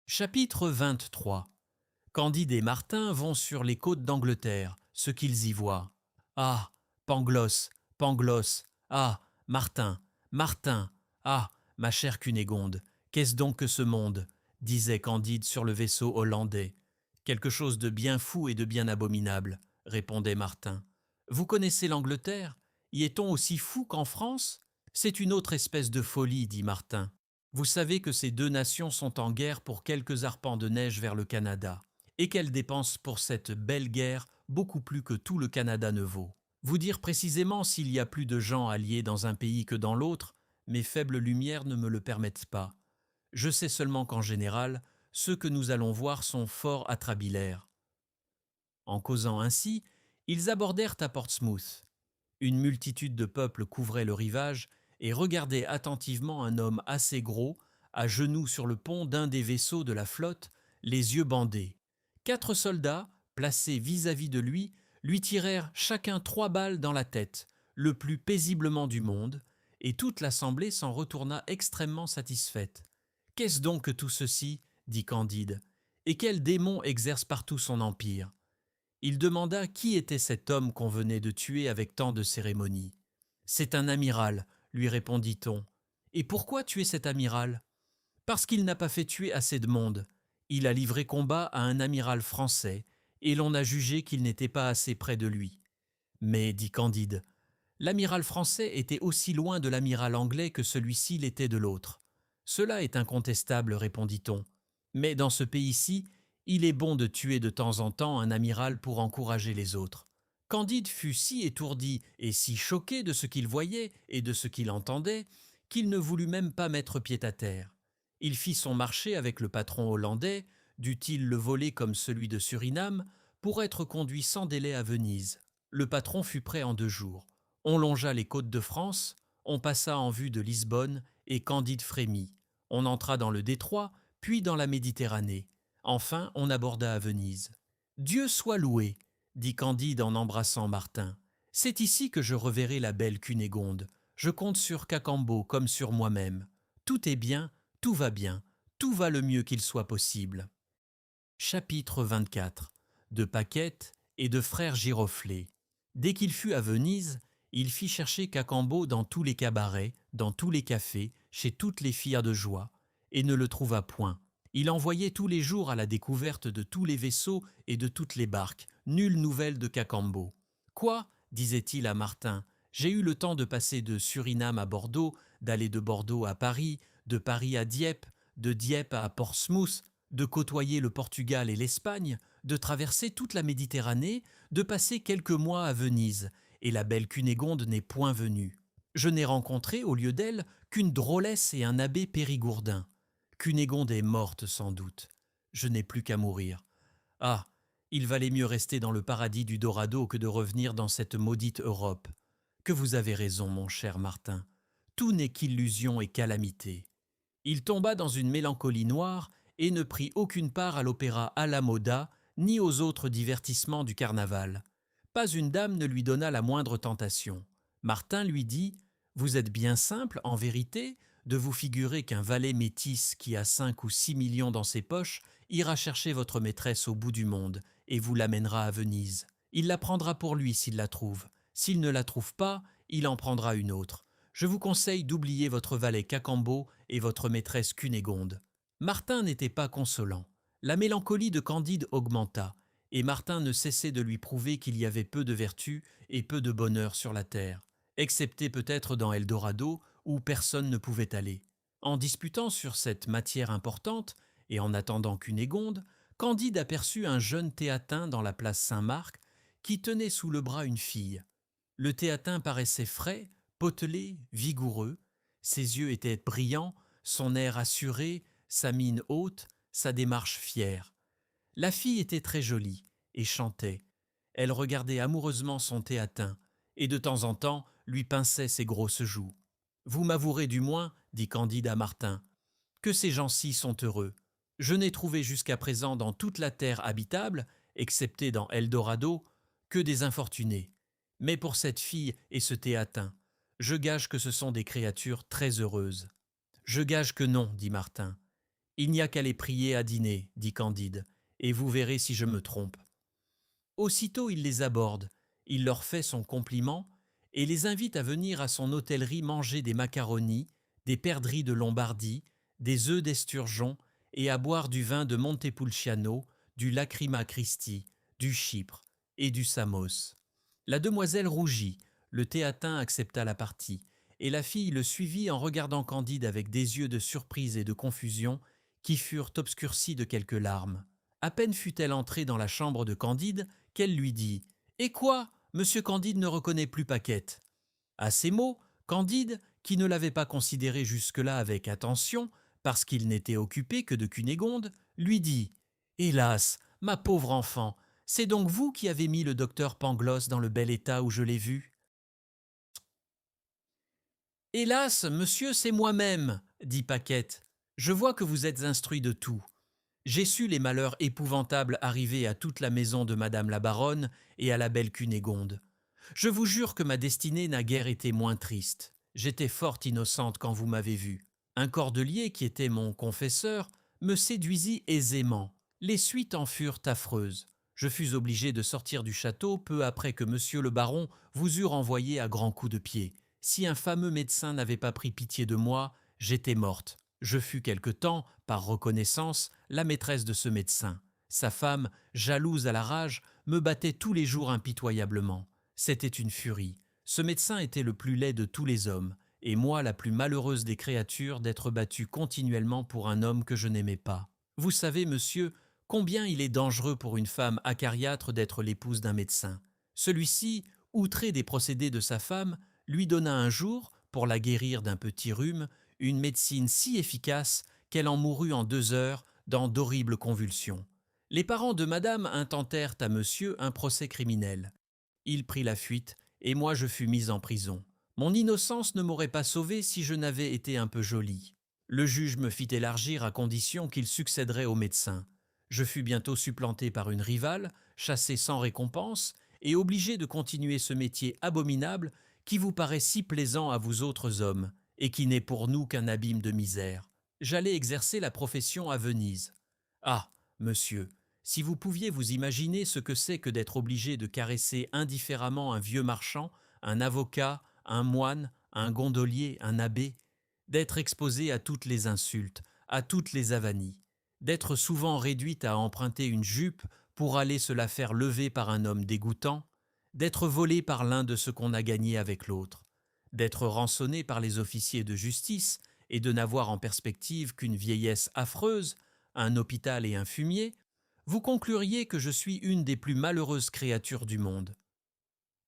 Chapitre 23. Candide et Martin vont sur les côtes d'Angleterre, ce qu'ils y voient. Ah, Pangloss, Pangloss, ah, Martin, Martin, ah, ma chère Cunégonde, qu'est-ce donc que ce monde disait Candide sur le vaisseau hollandais. Quelque chose de bien fou et de bien abominable, répondait Martin. Vous connaissez l'Angleterre? Y est-on aussi fou qu'en France? C'est une autre espèce de folie, dit Martin. Vous savez que ces deux nations sont en guerre pour quelques arpents de neige vers le Canada, et qu'elles dépensent pour cette belle guerre beaucoup plus que tout le Canada ne vaut. Vous dire précisément s'il y a plus de gens alliés dans un pays que dans l'autre, mes faibles lumières ne me le permettent pas. Je sais seulement qu'en général, ceux que nous allons voir sont fort atrabilaires. En causant ainsi, ils abordèrent à Portsmouth. Une multitude de peuple couvrait le rivage et regardait attentivement un homme assez gros, à genoux sur le pont d'un des vaisseaux de la flotte, les yeux bandés. 4 soldats, placés vis-à-vis de lui tirèrent chacun 3 balles dans la tête, le plus paisiblement du monde, et toute l'assemblée s'en retourna extrêmement satisfaite. « Qu'est-ce donc que tout ceci ?» dit Candide. « Et quel démon exerce partout son empire ?» Il demanda qui était cet homme qu'on venait de tuer avec tant de cérémonie. « C'est un amiral, lui répondit-on. Et pourquoi tuer cet amiral? Parce qu'il n'a pas fait tuer assez de monde. Il a livré combat à un amiral français, et l'on a jugé qu'il n'était pas assez près de lui. Mais, dit Candide, l'amiral français était aussi loin de l'amiral anglais que celui-ci l'était de l'autre. Cela est incontestable, répondit-on. Mais dans ce pays-ci, il est bon de tuer de temps en temps un amiral pour encourager les autres. Candide fut si étourdi et si choqué de ce qu'il voyait et de ce qu'il entendait qu'il ne voulut même pas mettre pied à terre. Il fit son marché avec le patron hollandais, dût-il le voler comme celui de Suriname, pour être conduit sans délai à Venise. Le patron fut prêt en 2 jours. On longea les côtes de France, on passa en vue de Lisbonne et Candide frémit. On entra dans le détroit, puis dans la Méditerranée. Enfin, on aborda à Venise. « Dieu soit loué !» dit Candide en embrassant Martin. « C'est ici que je reverrai la belle Cunégonde. Je compte sur Cacambo comme sur moi-même. Tout est bien, tout va bien, tout va le mieux qu'il soit possible. » Chapitre 24. De Paquette et de frère Giroflée. Dès qu'il fut à Venise, il fit chercher Cacambo dans tous les cabarets, dans tous les cafés, chez toutes les filles de joie, et ne le trouva point. Il envoyait tous les jours à la découverte de tous les vaisseaux et de toutes les barques. Nulle nouvelle de Cacambo. « Quoi ?» disait-il à Martin. « J'ai eu le temps de passer de Suriname à Bordeaux, d'aller de Bordeaux à Paris, de Paris à Dieppe, de Dieppe à Portsmouth, de côtoyer le Portugal et l'Espagne, de traverser toute la Méditerranée, de passer quelques mois à Venise, et la belle Cunégonde n'est point venue. Je n'ai rencontré, au lieu d'elle, qu'une drôlesse et un abbé Périgourdin. Cunégonde est morte sans doute. Je n'ai plus qu'à mourir. Ah, il valait mieux rester dans le paradis du Dorado que de revenir dans cette maudite Europe. Que vous avez raison, mon cher Martin. Tout n'est qu'illusion et calamité. » Il tomba dans une mélancolie noire et ne prit aucune part à l'opéra à la moda ni aux autres divertissements du carnaval. Pas une dame ne lui donna la moindre tentation. Martin lui dit « Vous êtes bien simple, en vérité, de vous figurer qu'un valet métis qui a 5 ou 6 millions dans ses poches ira chercher votre maîtresse au bout du monde et vous l'amènera à Venise. Il la prendra pour lui s'il la trouve. S'il ne la trouve pas, il en prendra une autre. Je vous conseille d'oublier votre valet Cacambo et votre maîtresse Cunégonde. » Martin n'était pas consolant. La mélancolie de Candide augmenta, et Martin ne cessait de lui prouver qu'il y avait peu de vertu et peu de bonheur sur la terre, excepté peut-être dans Eldorado, où personne ne pouvait aller. En disputant sur cette matière importante, et en attendant Cunégonde, Candide aperçut un jeune Théatin dans la place Saint-Marc qui tenait sous le bras une fille. Le Théatin paraissait frais, potelé, vigoureux. Ses yeux étaient brillants, son air assuré, sa mine haute, sa démarche fière. La fille était très jolie et chantait. Elle regardait amoureusement son Théatin et de temps en temps lui pinçait ses grosses joues. « Vous m'avouerez du moins, dit Candide à Martin, que ces gens-ci sont heureux. Je n'ai trouvé jusqu'à présent dans toute la terre habitable, excepté dans Eldorado, que des infortunés. Mais pour cette fille et ce Théatin, je gage que ce sont des créatures très heureuses. » « Je gage que non, dit Martin. Il n'y a qu'à les prier à dîner, dit Candide, et vous verrez si je me trompe. Aussitôt il les aborde, il leur fait son compliment et les invite à venir à son hôtellerie manger des macaronis, des perdrix de Lombardie, des œufs d'esturgeon et à boire du vin de Montepulciano, du Lacryma Christi, du Chypre et du Samos. La demoiselle rougit, le théatin accepta la partie, et la fille le suivit en regardant Candide avec des yeux de surprise et de confusion qui furent obscurcis de quelques larmes. À peine fut-elle entrée dans la chambre de Candide qu'elle lui dit « Et quoi, monsieur Candide ne reconnaît plus Paquette ?» À ces mots, Candide, qui ne l'avait pas considéré jusque-là avec attention, parce qu'il n'était occupé que de Cunégonde, lui dit « Hélas, ma pauvre enfant, c'est donc vous qui avez mis le docteur Pangloss dans le bel état où je l'ai vu ?»« Hélas, monsieur, c'est moi-même, dit Paquette. Je vois que vous êtes instruit de tout. J'ai su les malheurs épouvantables arrivés à toute la maison de madame la baronne et à la belle Cunégonde. Je vous jure que ma destinée n'a guère été moins triste. J'étais fort innocente quand vous m'avez vue. Un cordelier, qui était mon confesseur, me séduisit aisément. Les suites en furent affreuses. Je fus obligé de sortir du château peu après que monsieur le baron vous eût renvoyé à grands coups de pied. Si un fameux médecin n'avait pas pris pitié de moi, j'étais morte. Je fus quelque temps, par reconnaissance, la maîtresse de ce médecin. Sa femme, jalouse à la rage, me battait tous les jours impitoyablement. C'était une furie. Ce médecin était le plus laid de tous les hommes, et moi la plus malheureuse des créatures d'être battue continuellement pour un homme que je n'aimais pas. Vous savez, monsieur, combien il est dangereux pour une femme acariâtre d'être l'épouse d'un médecin. Celui-ci, outré des procédés de sa femme, lui donna un jour, pour la guérir d'un petit rhume, une médecine si efficace qu'elle en mourut en 2 heures dans d'horribles convulsions. Les parents de madame intentèrent à monsieur un procès criminel. Il prit la fuite, et moi je fus mise en prison. Mon innocence ne m'aurait pas sauvée si je n'avais été un peu jolie. Le juge me fit élargir à condition qu'il succéderait au médecin. Je fus bientôt supplanté par une rivale, chassé sans récompense, et obligé de continuer ce métier abominable qui vous paraît si plaisant à vous autres hommes, et qui n'est pour nous qu'un abîme de misère. J'allais exercer la profession à Venise. Ah, monsieur, si vous pouviez vous imaginer ce que c'est que d'être obligé de caresser indifféremment un vieux marchand, un avocat, un moine, un gondolier, un abbé, d'être exposé à toutes les insultes, à toutes les avanies, d'être souvent réduite à emprunter une jupe pour aller se la faire lever par un homme dégoûtant, d'être volé par l'un de ce qu'on a gagné avec l'autre, d'être rançonné par les officiers de justice et de n'avoir en perspective qu'une vieillesse affreuse, un hôpital et un fumier, vous concluriez que je suis une des plus malheureuses créatures du monde.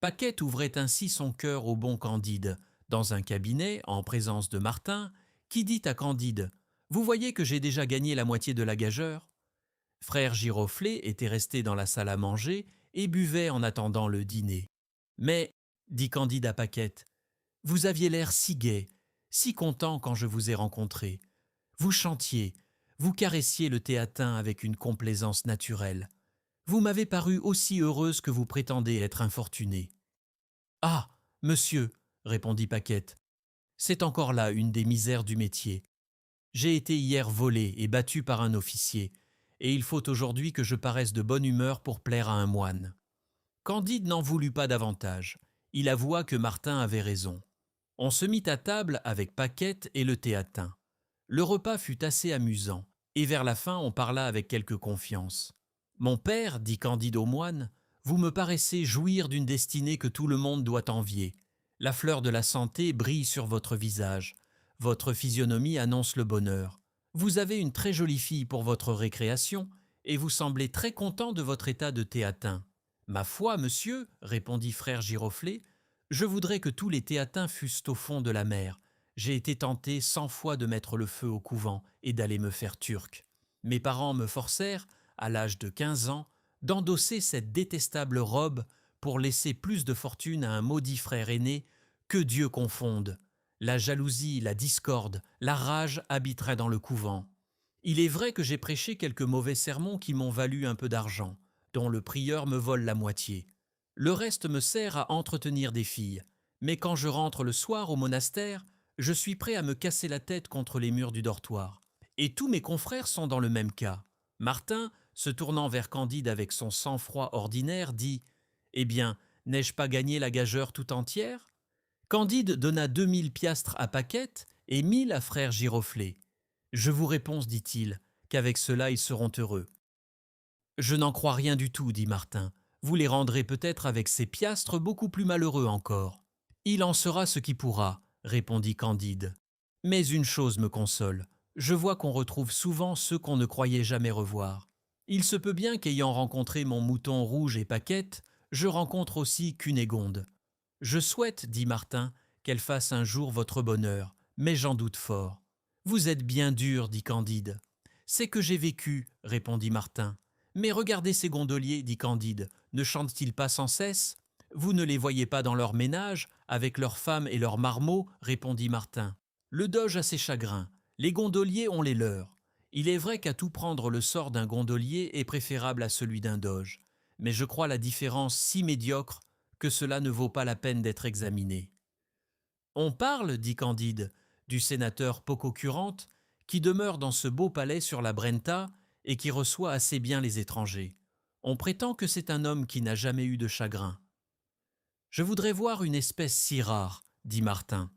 Paquette ouvrait ainsi son cœur au bon Candide, dans un cabinet, en présence de Martin, qui dit à Candide « Vous voyez que j'ai déjà gagné la moitié de la gageure ?» Frère Giroflée était resté dans la salle à manger et buvait en attendant le dîner. « Mais, dit Candide à Paquette, vous aviez l'air si gai, si content quand je vous ai rencontré. Vous chantiez, vous caressiez le théatin avec une complaisance naturelle. Vous m'avez paru aussi heureuse que vous prétendez être infortunée. »« Ah, monsieur, répondit Paquette, c'est encore là une des misères du métier. J'ai été hier volée et battue par un officier, et il faut aujourd'hui que je paraisse de bonne humeur pour plaire à un moine. » Candide n'en voulut pas davantage. Il avoua que Martin avait raison. On se mit à table avec Paquette et le théatin. Le repas fut assez amusant, et vers la fin on parla avec quelque confiance. « Mon père, dit Candide au moine, vous me paraissez jouir d'une destinée que tout le monde doit envier. La fleur de la santé brille sur votre visage. Votre physionomie annonce le bonheur. Vous avez une très jolie fille pour votre récréation, et vous semblez très content de votre état de théatin. »« Ma foi, monsieur, répondit frère Giroflée, je voudrais que tous les théatins fussent au fond de la mer. J'ai été tenté 100 fois de mettre le feu au couvent et d'aller me faire turc. Mes parents me forcèrent, à l'âge de 15 ans, d'endosser cette détestable robe pour laisser plus de fortune à un maudit frère aîné que Dieu confonde. La jalousie, la discorde, la rage habiteraient dans le couvent. Il est vrai que j'ai prêché quelques mauvais sermons qui m'ont valu un peu d'argent, dont le prieur me vole la moitié. Le reste me sert à entretenir des filles, mais quand je rentre le soir au monastère, je suis prêt à me casser la tête contre les murs du dortoir. Et tous mes confrères sont dans le même cas. Martin, se tournant vers Candide avec son sang-froid ordinaire, dit « Eh bien, n'ai-je pas gagné la gageure tout entière ?» Candide donna 2000 piastres à Paquette et 1000 à frère Giroflée. « Je vous réponds, dit-il, qu'avec cela ils seront heureux. »« Je n'en crois rien du tout, dit Martin. Vous les rendrez peut-être avec ces piastres beaucoup plus malheureux encore. »« Il en sera ce qui pourra, répondit Candide. Mais une chose me console. Je vois qu'on retrouve souvent ceux qu'on ne croyait jamais revoir. Il se peut bien qu'ayant rencontré mon mouton rouge et Paquette, je rencontre aussi Cunégonde. Je souhaite, dit Martin, qu'elle fasse un jour votre bonheur, mais j'en doute fort. Vous êtes bien dur, dit Candide. C'est que j'ai vécu, répondit Martin. Mais regardez ces gondoliers, dit Candide, ne chantent-ils pas sans cesse? Vous ne les voyez pas dans leur ménage, avec leurs femmes et leurs marmots, répondit Martin. Le doge a ses chagrins, les gondoliers ont les leurs. Il est vrai qu'à tout prendre le sort d'un gondolier est préférable à celui d'un doge, mais je crois la différence si médiocre que cela ne vaut pas la peine d'être examiné. On parle, dit Candide, du sénateur Pococurante, qui demeure dans ce beau palais sur la Brenta et qui reçoit assez bien les étrangers. On prétend que c'est un homme qui n'a jamais eu de chagrin. Je voudrais voir une espèce si rare, dit Martin.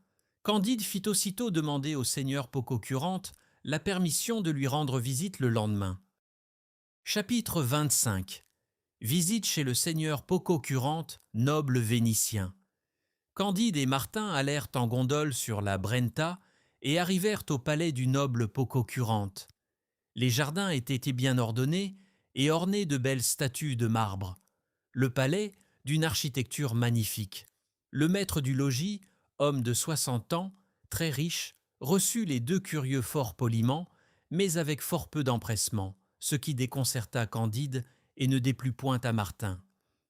Candide fit aussitôt demander au seigneur Pococurante la permission de lui rendre visite le lendemain. Chapitre 25. Visite chez le seigneur Pococurante, noble Vénitien. Candide et Martin allèrent en gondole sur la Brenta et arrivèrent au palais du noble Pococurante. Les jardins étaient bien ordonnés et ornés de belles statues de marbre. Le palais, d'une architecture magnifique. Le maître du logis, homme de 60 ans, très riche, reçut les deux curieux fort poliment, mais avec fort peu d'empressement, ce qui déconcerta Candide et ne déplut point à Martin.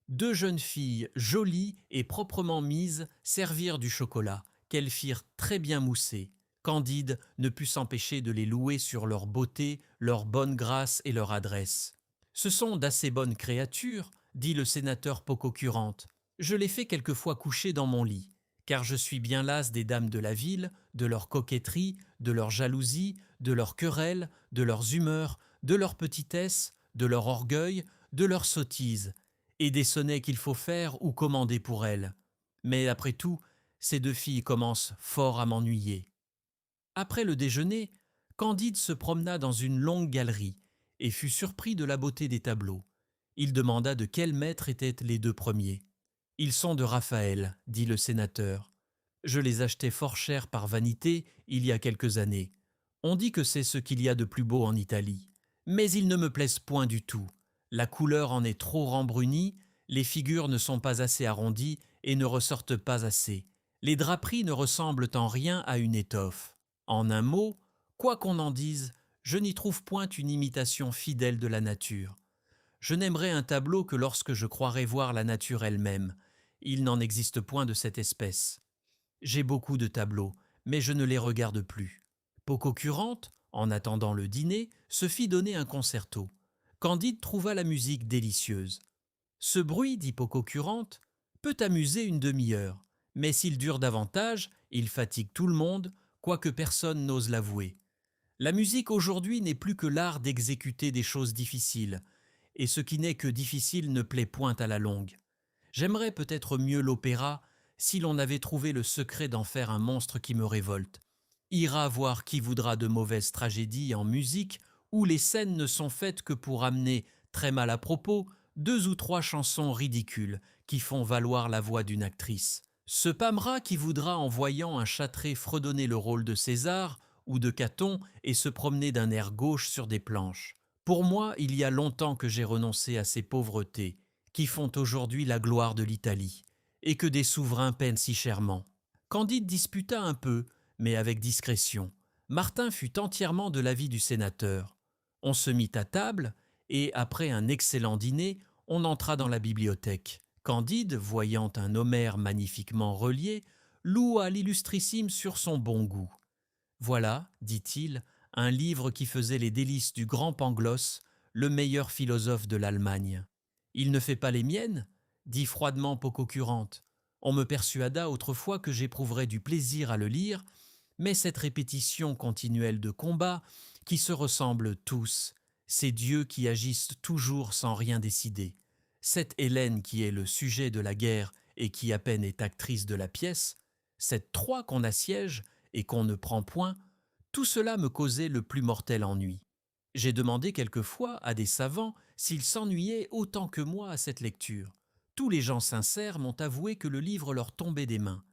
Deux jeunes filles jolies et proprement mises servirent du chocolat, qu'elles firent très bien mousser. Candide ne put s'empêcher de les louer sur leur beauté, leur bonne grâce et leur adresse. « Ce sont d'assez bonnes créatures, dit le sénateur Pococurante. Je les fais quelquefois coucher dans mon lit, car je suis bien las des dames de la ville, de leur coquetterie, de leur jalousie, de leurs querelles, de leurs humeurs, de leur petitesse, de leur orgueil, de leur sottise, et des sonnets qu'il faut faire ou commander pour elles. Mais après tout, ces deux filles commencent fort à m'ennuyer. » Après le déjeuner, Candide se promena dans une longue galerie et fut surpris de la beauté des tableaux. Il demanda de quel maître étaient les deux premiers. « Ils sont de Raphaël, dit le sénateur. Je les achetai fort cher par vanité il y a quelques années. On dit que c'est ce qu'il y a de plus beau en Italie. Mais ils ne me plaisent point du tout. La couleur en est trop rembrunie, les figures ne sont pas assez arrondies et ne ressortent pas assez. Les draperies ne ressemblent en rien à une étoffe. En un mot, quoi qu'on en dise, je n'y trouve point une imitation fidèle de la nature. Je n'aimerais un tableau que lorsque je croirais voir la nature elle-même. Il n'en existe point de cette espèce. J'ai beaucoup de tableaux, mais je ne les regarde plus. » Pococurante, en attendant le dîner, se fit donner un concerto. Candide trouva la musique délicieuse. « Ce bruit, dit Pococurante, peut amuser une demi-heure, mais s'il dure davantage, il fatigue tout le monde, quoique personne n'ose l'avouer. La musique aujourd'hui n'est plus que l'art d'exécuter des choses difficiles, et ce qui n'est que difficile ne plaît point à la longue. J'aimerais peut-être mieux l'opéra si l'on avait trouvé le secret d'en faire un monstre qui me révolte. Ira voir qui voudra de mauvaises tragédies en musique où les scènes ne sont faites que pour amener, très mal à propos, 2 ou 3 chansons ridicules qui font valoir la voix d'une actrice. Se pâmera qui voudra en voyant un châtré fredonner le rôle de César ou de Caton et se promener d'un air gauche sur des planches. Pour moi, il y a longtemps que j'ai renoncé à ces pauvretés qui font aujourd'hui la gloire de l'Italie et que des souverains peinent si chèrement. » Candide disputa un peu, mais avec discrétion. Martin fut entièrement de l'avis du sénateur. On se mit à table et, après un excellent dîner, on entra dans la bibliothèque. Candide, voyant un Homère magnifiquement relié, loua l'illustrissime sur son bon goût. « Voilà, dit-il, un livre qui faisait les délices du grand Pangloss, le meilleur philosophe de l'Allemagne. »« Il ne fait pas les miennes ?» dit froidement Pococurante. « On me persuada autrefois que j'éprouverais du plaisir à le lire, mais cette répétition continuelle de combats, qui se ressemblent tous, ces dieux qui agissent toujours sans rien décider. Cette Hélène qui est le sujet de la guerre et qui à peine est actrice de la pièce, cette Troie qu'on assiège et qu'on ne prend point, tout cela me causait le plus mortel ennui. J'ai demandé quelquefois à des savants s'ils s'ennuyaient autant que moi à cette lecture. Tous les gens sincères m'ont avoué que le livre leur tombait des mains,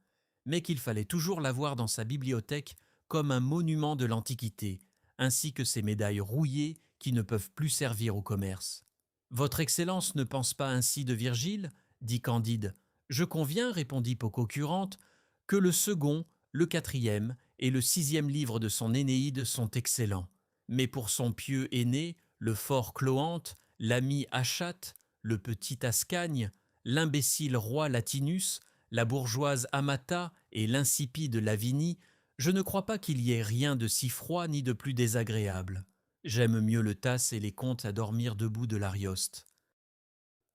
mais qu'il fallait toujours l'avoir dans sa bibliothèque comme un monument de l'Antiquité, ainsi que ces médailles rouillées qui ne peuvent plus servir au commerce. Votre Excellence ne pense pas ainsi de Virgile ? Dit Candide. Je conviens, répondit Pococurante, que le second, le quatrième et le sixième livre de son Énéide sont excellents. Mais pour son pieux aîné, le fort Cloante, l'ami Achate, le petit Ascagne, l'imbécile roi Latinus, la bourgeoise Amata et l'insipide Lavinie, je ne crois pas qu'il y ait rien de si froid ni de plus désagréable. J'aime mieux le Tasse et les contes à dormir debout de l'Arioste.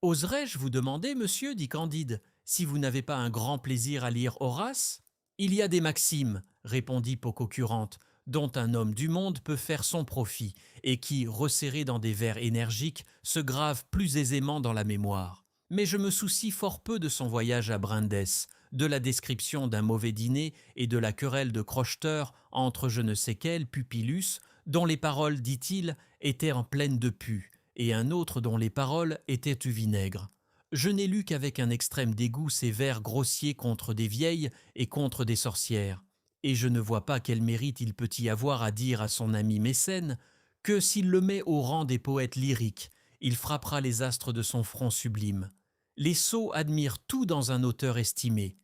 Oserais-je vous demander, monsieur, dit Candide, si vous n'avez pas un grand plaisir à lire Horace ? Il y a des maximes, répondit Pococurante, dont un homme du monde peut faire son profit, et qui, resserrées dans des vers énergiques, se gravent plus aisément dans la mémoire. Mais je me soucie fort peu de son voyage à Brindès, de la description d'un mauvais dîner et de la querelle de crocheteurs entre je ne sais quel Pupillus, dont les paroles, dit-il, étaient en pleine de pu, et un autre dont les paroles étaient du vinaigre. Je n'ai lu qu'avec un extrême dégoût ces vers grossiers contre des vieilles et contre des sorcières, et je ne vois pas quel mérite il peut y avoir à dire à son ami Mécène que s'il le met au rang des poètes lyriques, il frappera les astres de son front sublime. Les sots admirent tout dans un auteur estimé.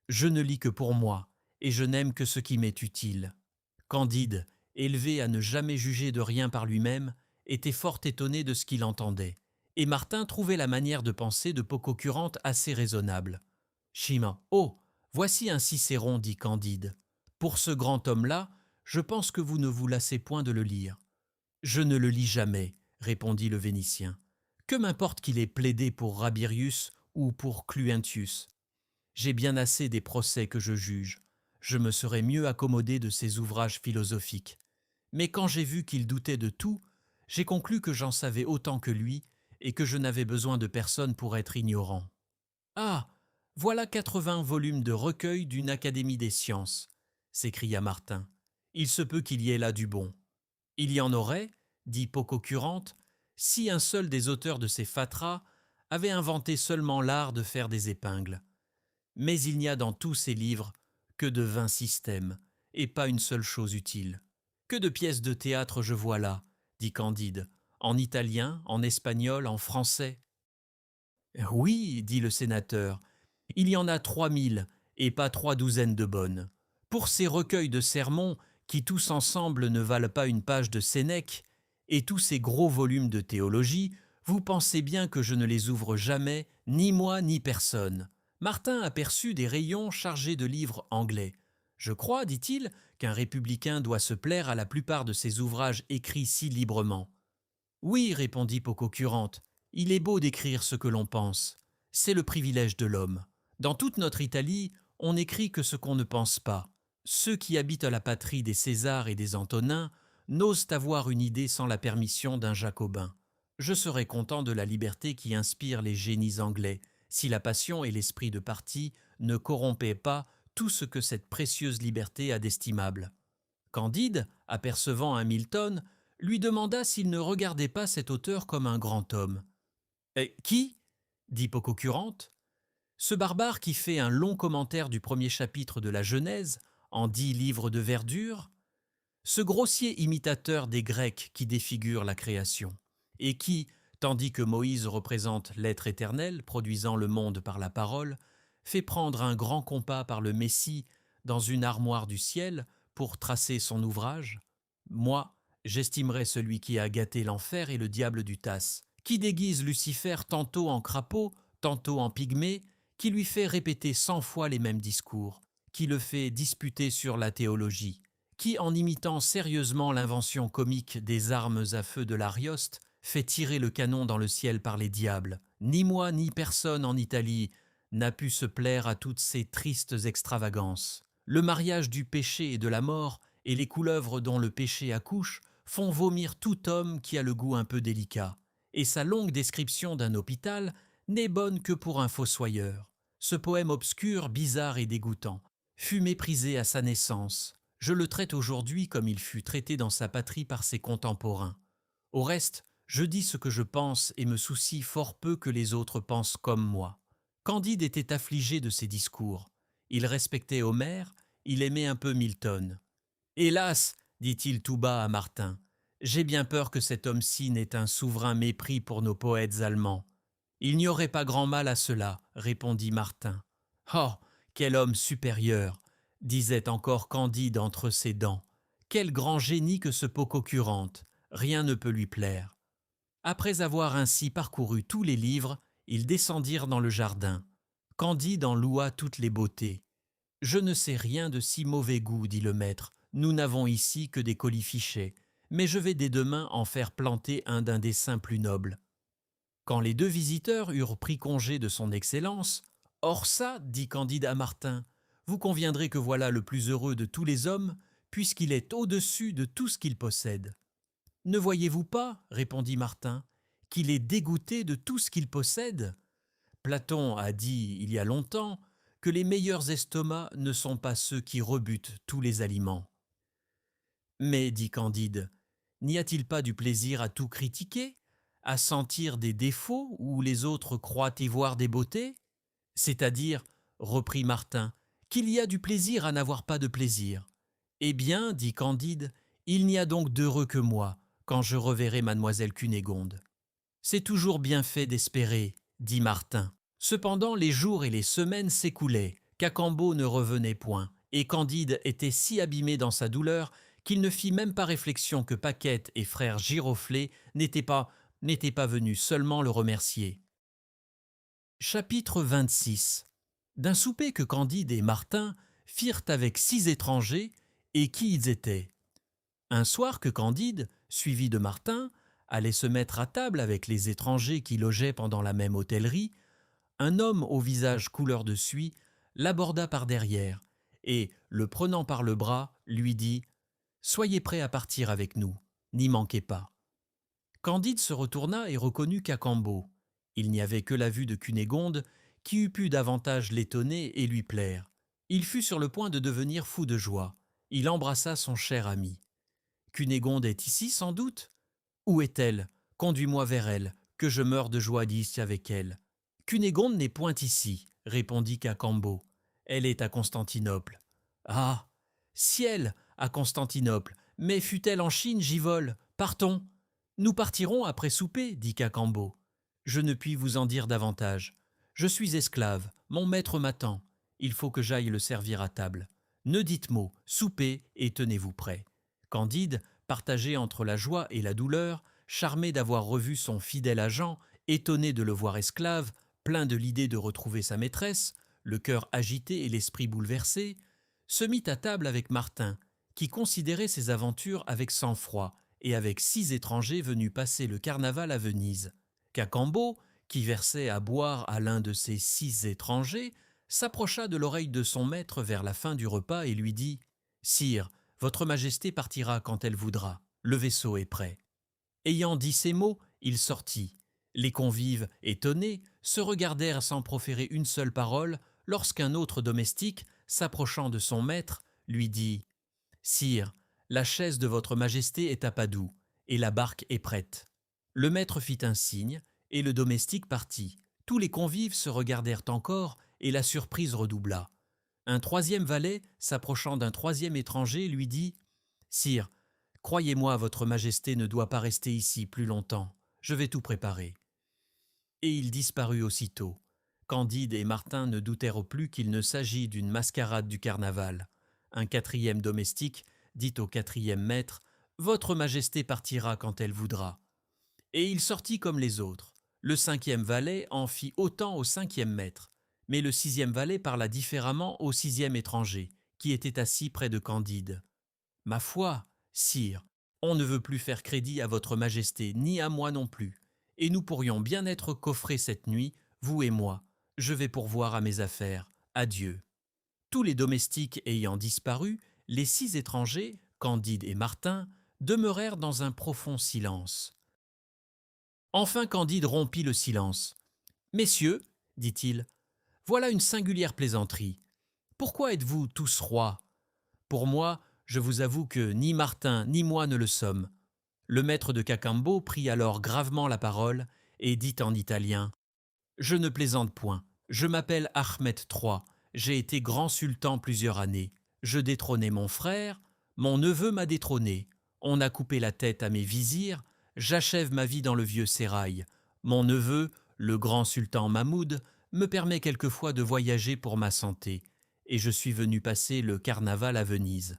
Je ne lis que pour moi, et je n'aime que ce qui m'est utile. Candide, élevé à ne jamais juger de rien par lui-même, était fort étonné de ce qu'il entendait, et Martin trouvait la manière de penser de Pococurante assez raisonnable. « Chima, oh, voici un Cicéron, dit Candide. Pour ce grand homme-là, je pense que vous ne vous lassez point de le lire. »« Je ne le lis jamais, répondit le Vénitien. Que m'importe qu'il ait plaidé pour Rabirius ou pour Cluentius. J'ai bien assez des procès que je juge. Je me serais mieux accommodé de ses ouvrages philosophiques. Mais quand j'ai vu qu'il doutait de tout, j'ai conclu que j'en savais autant que lui et que je n'avais besoin de personne pour être ignorant. Ah, voilà 80 volumes de recueils d'une académie des sciences, s'écria Martin. Il se peut qu'il y ait là du bon. Il y en aurait, dit Pococurante, si un seul des auteurs de ces fatras avait inventé seulement l'art de faire des épingles. Mais il n'y a dans tous ces livres que de vains systèmes, et pas une seule chose utile. Que de pièces de théâtre je vois là, dit Candide, en italien, en espagnol, en français. Oui, dit le sénateur, il y en a 3000, et pas 3 douzaines de bonnes. Pour ces recueils de sermons, qui tous ensemble ne valent pas une page de Sénèque, et tous ces gros volumes de théologie, vous pensez bien que je ne les ouvre jamais, ni moi ni personne. Martin aperçut des rayons chargés de livres anglais. Je crois, dit-il, qu'un républicain doit se plaire à la plupart de ces ouvrages écrits si librement. Oui, répondit Pococurante, il est beau d'écrire ce que l'on pense. C'est le privilège de l'homme. Dans toute notre Italie, on n'écrit que ce qu'on ne pense pas. Ceux qui habitent la patrie des Césars et des Antonins n'osent avoir une idée sans la permission d'un Jacobin. Je serais content de la liberté qui inspire les génies anglais, si la passion et l'esprit de parti ne corrompaient pas tout ce que cette précieuse liberté a d'estimable. Candide, apercevant un Milton, lui demanda s'il ne regardait pas cet auteur comme un grand homme. « Qui » dit Pococurante. « Ce barbare qui fait un long commentaire du premier chapitre de la Genèse, en 10 livres de verdure, ce grossier imitateur des Grecs qui défigure la création, et qui, tandis que Moïse représente l'être éternel produisant le monde par la parole, fait prendre un grand compas par le Messie dans une armoire du ciel pour tracer son ouvrage. Moi, j'estimerais celui qui a gâté l'enfer et le diable du Tasse, qui déguise Lucifer tantôt en crapaud, tantôt en pygmée, qui lui fait répéter 100 fois les mêmes discours, qui le fait disputer sur la théologie, qui, en imitant sérieusement l'invention comique des armes à feu de l'Arioste, fait tirer le canon dans le ciel par les diables. Ni moi ni personne en Italie n'a pu se plaire à toutes ces tristes extravagances. Le mariage du péché et de la mort et les couleuvres dont le péché accouche font vomir tout homme qui a le goût un peu délicat, et sa longue description d'un hôpital n'est bonne que pour un fossoyeur. Ce poème obscur, bizarre et dégoûtant fut méprisé à sa naissance. Je le traite aujourd'hui comme il fut traité dans sa patrie par ses contemporains. Au reste, je dis ce que je pense et me soucie fort peu que les autres pensent comme moi. Candide était affligé de ses discours. Il respectait Homère, il aimait un peu Milton. « Hélas !» dit-il tout bas à Martin, « j'ai bien peur que cet homme-ci n'ait un souverain mépris pour nos poètes allemands. » « Il n'y aurait pas grand mal à cela, » répondit Martin. « Oh, quel homme supérieur !» disait encore Candide entre ses dents. « Quel grand génie que ce Pococurante! Rien ne peut lui plaire. » Après avoir ainsi parcouru tous les livres, ils descendirent dans le jardin. Candide en loua toutes les beautés. « Je ne sais rien de si mauvais goût, dit le maître. Nous n'avons ici que des colifichets, mais je vais dès demain en faire planter un d'un dessin plus noble. » Quand les deux visiteurs eurent pris congé de son Excellence, « Or ça, dit Candide à Martin, vous conviendrez que voilà le plus heureux de tous les hommes, puisqu'il est au-dessus de tout ce qu'il possède. » « Ne voyez-vous pas, répondit Martin, qu'il est dégoûté de tout ce qu'il possède ? Platon a dit il y a longtemps que les meilleurs estomacs ne sont pas ceux qui rebutent tous les aliments. Mais, dit Candide, n'y a-t-il pas du plaisir à tout critiquer, à sentir des défauts où les autres croient y voir des beautés ? C'est-à-dire, reprit Martin, qu'il y a du plaisir à n'avoir pas de plaisir. Eh bien, dit Candide, il n'y a donc d'heureux que moi, quand je reverrai mademoiselle Cunégonde. C'est toujours bien fait d'espérer, dit Martin. Cependant, les jours et les semaines s'écoulaient, Cacambo ne revenait point, et Candide était si abîmé dans sa douleur qu'il ne fit même pas réflexion que Paquette et frère Giroflée n'étaient pas venus seulement le remercier. Chapitre 26. D'un souper que Candide et Martin firent avec 6 étrangers, et qui ils étaient. Un soir que Candide, suivi de Martin, allait se mettre à table avec les étrangers qui logeaient pendant la même hôtellerie, un homme au visage couleur de suie l'aborda par derrière et, le prenant par le bras, lui dit « Soyez prêts à partir avec nous, n'y manquez pas. » Candide se retourna et reconnut Cacambo. Il n'y avait que la vue de Cunégonde qui eût pu davantage l'étonner et lui plaire. Il fut sur le point de devenir fou de joie. Il embrassa son cher ami. « Cunégonde est ici, sans doute ? Où est-elle ? Conduis-moi vers elle, que je meure de joie d'ici avec elle. »« Cunégonde n'est point ici, répondit Cacambo. Elle est à Constantinople. »« Ah ! Ciel, à Constantinople, mais fût-elle en Chine, j'y vole. Partons. »« Nous partirons après souper, dit Cacambo. Je ne puis vous en dire davantage. Je suis esclave, mon maître m'attend. Il faut que j'aille le servir à table. Ne dites mot, soupez et tenez-vous prêts. » Candide, partagé entre la joie et la douleur, charmé d'avoir revu son fidèle agent, étonné de le voir esclave, plein de l'idée de retrouver sa maîtresse, le cœur agité et l'esprit bouleversé, se mit à table avec Martin, qui considérait ses aventures avec sang-froid et avec 6 étrangers venus passer le carnaval à Venise. Cacambo, qui versait à boire à l'un de ces 6 étrangers, s'approcha de l'oreille de son maître vers la fin du repas et lui dit « Sire, votre majesté partira quand elle voudra. Le vaisseau est prêt. » Ayant dit ces mots, il sortit. Les convives, étonnés, se regardèrent sans proférer une seule parole lorsqu'un autre domestique, s'approchant de son maître, lui dit « Sire, la chaise de votre majesté est à Padoue, et la barque est prête. » Le maître fit un signe, et le domestique partit. Tous les convives se regardèrent encore, et la surprise redoubla. Un 3e valet, s'approchant d'un 3e étranger, lui dit « Sire, croyez-moi, votre majesté ne doit pas rester ici plus longtemps. Je vais tout préparer. » Et il disparut aussitôt. Candide et Martin ne doutèrent plus qu'il ne s'agit d'une mascarade du carnaval. Un 4e domestique dit au 4e maître « Votre majesté partira quand elle voudra. » Et il sortit comme les autres. Le 5e valet en fit autant au 5e maître. Mais le 6e valet parla différemment au 6e étranger, qui était assis près de Candide. « Ma foi, sire, on ne veut plus faire crédit à votre majesté, ni à moi non plus, et nous pourrions bien être coffrés cette nuit, vous et moi. Je vais pourvoir à mes affaires. Adieu. » Tous les domestiques ayant disparu, les 6 étrangers, Candide et Martin, demeurèrent dans un profond silence. Enfin Candide rompit le silence. « Messieurs, dit-il, voilà une singulière plaisanterie. Pourquoi êtes-vous tous rois? Pour moi, je vous avoue que ni Martin ni moi ne le sommes. » Le maître de Cacambo prit alors gravement la parole et dit en italien « Je ne plaisante point. Je m'appelle Ahmed III. J'ai été grand sultan plusieurs années. Je détrônai mon frère. Mon neveu m'a détrôné. On a coupé la tête à mes vizirs. J'achève ma vie dans le vieux sérail. Mon neveu, le grand sultan Mahmoud, me permet quelquefois de voyager pour ma santé. Et je suis venu passer le carnaval à Venise. »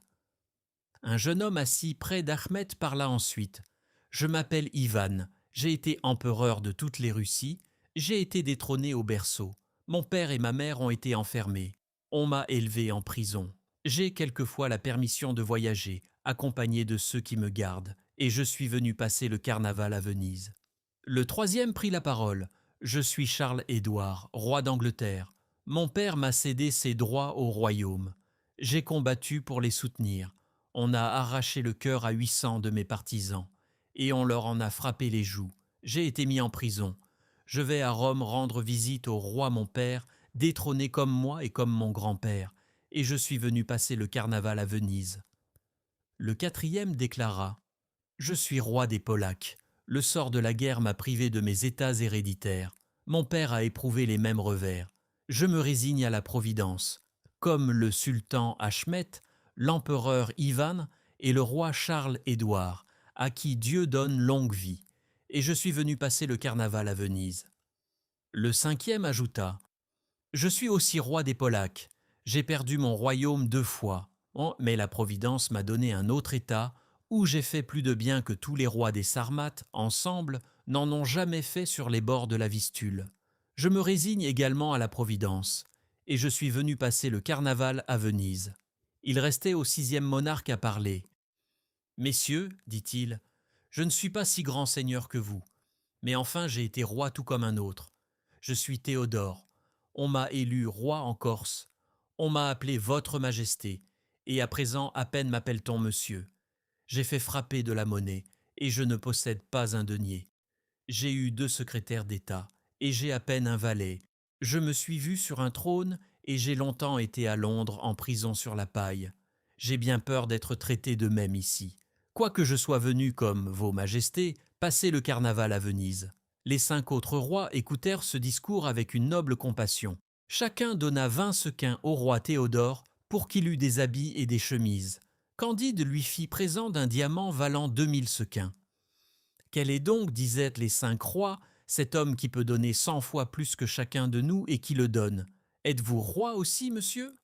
Un jeune homme assis près d'Ahmed parla ensuite. « Je m'appelle Ivan. J'ai été empereur de toutes les Russies. J'ai été détrôné au berceau. Mon père et ma mère ont été enfermés. On m'a élevé en prison. J'ai quelquefois la permission de voyager, accompagné de ceux qui me gardent, et je suis venu passer le carnaval à Venise. » Le troisième prit la parole. « Je suis Charles-Édouard, roi d'Angleterre. Mon père m'a cédé ses droits au royaume. J'ai combattu pour les soutenir. On a arraché le cœur à 800 de mes partisans, et on leur en a frappé les joues. J'ai été mis en prison. Je vais à Rome rendre visite au roi mon père, détrôné comme moi et comme mon grand-père, et je suis venu passer le carnaval à Venise. » Le quatrième déclara « Je suis roi des Polaques. Le sort de la guerre m'a privé de mes états héréditaires. Mon père a éprouvé les mêmes revers. Je me résigne à la providence. Comme le sultan Achmet, l'empereur Ivan et le roi Charles-Édouard, à qui Dieu donne longue vie. Et je suis venu passer le carnaval à Venise. » Le cinquième ajouta « Je suis aussi roi des Polaques. J'ai perdu mon royaume 2 fois. Oh, mais la Providence m'a donné un autre état où j'ai fait plus de bien que tous les rois des Sarmates, ensemble, n'en ont jamais fait sur les bords de la Vistule. Je me résigne également à la Providence, et je suis venu passer le carnaval à Venise. » Il restait au 6e monarque à parler. « Messieurs, dit-il, je ne suis pas si grand seigneur que vous, mais enfin j'ai été roi tout comme un autre. Je suis Théodore. On m'a élu roi en Corse. On m'a appelé Votre Majesté, et à présent à peine m'appelle-t-on monsieur. J'ai fait frapper de la monnaie, et je ne possède pas un denier. J'ai eu 2 secrétaires d'État, et j'ai à peine un valet. Je me suis vu sur un trône, et j'ai longtemps été à Londres en prison sur la paille. J'ai bien peur d'être traité de même ici. Quoique je sois venu, comme vos majestés, passer le carnaval à Venise. » Les 5 autres rois écoutèrent ce discours avec une noble compassion. Chacun donna 20 sequins au roi Théodore pour qu'il eût des habits et des chemises. Candide lui fit présent d'un diamant valant 2000 sequins. « Quel est donc, disaient les 5 rois, cet homme qui peut donner 100 fois plus que chacun de nous et qui le donne? Êtes-vous roi aussi, monsieur? » ?»«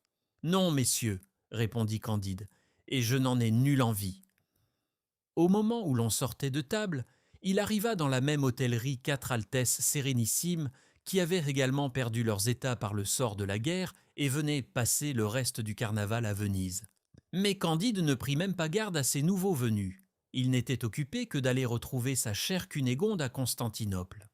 Non, messieurs, répondit Candide, et je n'en ai nulle envie. » Au moment où l'on sortait de table, il arriva dans la même hôtellerie 4 altesses sérénissimes qui avaient également perdu leurs états par le sort de la guerre et venaient passer le reste du carnaval à Venise. Mais Candide ne prit même pas garde à ces nouveaux venus. Il n'était occupé que d'aller retrouver sa chère Cunégonde à Constantinople.